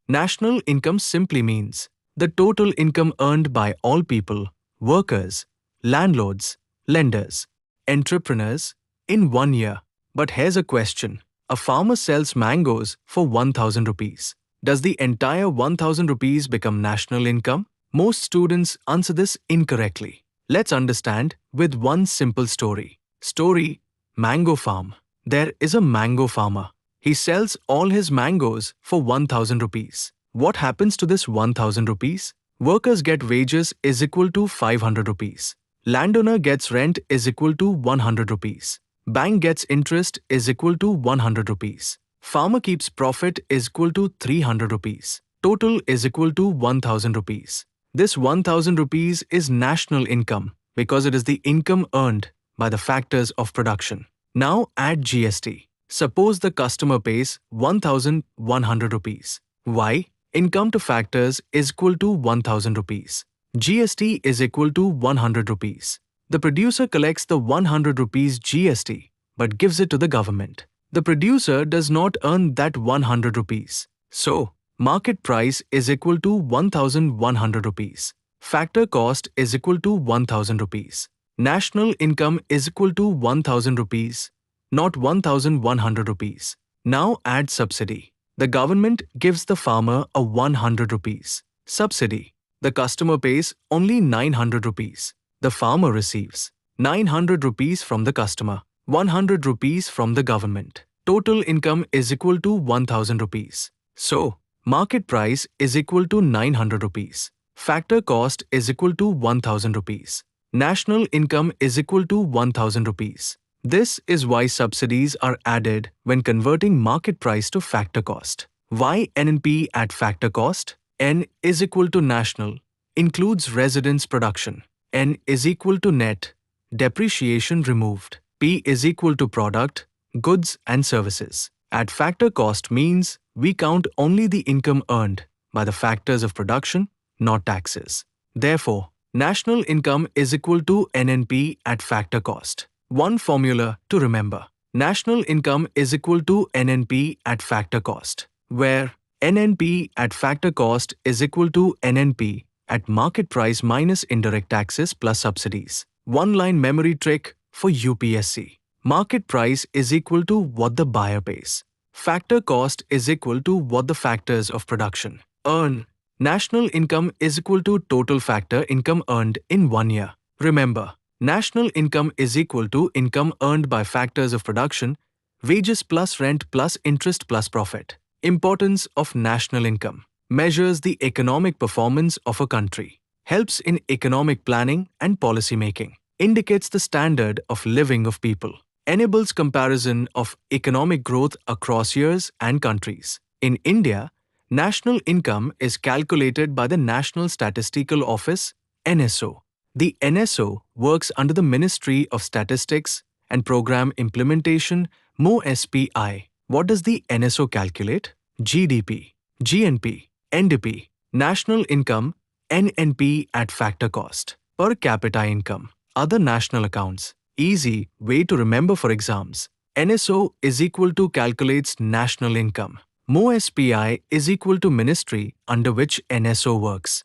National income simply means the total income earned by all people, workers, landlords, lenders, entrepreneurs in 1 year. But here's a question. A farmer sells mangoes for 1000 rupees. Does the entire 1000 rupees become national income? Most students answer this incorrectly. Let's understand with one simple story. Story: Mango Farm. There is a mango farmer. He sells all his mangoes for 1000 rupees. What happens to this 1000 rupees? Workers get wages is equal to 500 rupees. Landowner gets rent is equal to 100 rupees. Bank gets interest is equal to 100 rupees. Farmer keeps profit is equal to 300 rupees. Total is equal to 1000 rupees. This 1000 rupees is national income because it is the income earned by the factors of production. Now add GST. Suppose the customer pays 1100 rupees. Why? Income to factors is equal to 1000 rupees. GST is equal to 100 rupees. The producer collects the 100 rupees GST but gives it to the government. The producer does not earn that 100 rupees. So, market price is equal to 1100 rupees. Factor cost is equal to 1000 rupees. National income is equal to 1000 rupees, not 1100 rupees. Now add subsidy. The government gives the farmer a 100 rupees subsidy. The customer pays only 900 rupees. The farmer receives 900 rupees from the customer, 100 rupees from the government. Total income is equal to 1000 rupees. So, market price is equal to 900 rupees. Factor cost is equal to 1000 rupees. National income is equal to 1000 rupees. This is why subsidies are added when converting market price to factor cost. Why NNP at factor cost? N is equal to national, includes residence production. N is equal to net, depreciation removed. P is equal to product, goods and services. At factor cost means we count only the income earned by the factors of production, not taxes. Therefore, national income is equal to NNP at factor cost. One formula to remember. National income is equal to NNP at factor cost, where NNP at factor cost is equal to NNP at market price minus indirect taxes plus subsidies. One-line memory trick for UPSC. Market price is equal to what the buyer pays. Factor cost is equal to what the factors of production earn. National income is equal to total factor income earned in 1 year. Remember, national income is equal to income earned by factors of production, wages plus rent plus interest plus profit. Importance of national income. Measures the economic performance of a country. Helps in economic planning and policy making. Indicates the standard of living of people. Enables comparison of economic growth across years and countries. In India, national income is calculated by the National Statistical Office, NSO. The NSO works under the Ministry of Statistics and Program Implementation, MoSPI. What does the NSO calculate? GDP, GNP, NDP, national income, NNP at factor cost, per capita income, other national accounts. Easy way to remember for exams. NSO is equal to calculates national income. MoSPI is equal to ministry under which NSO works.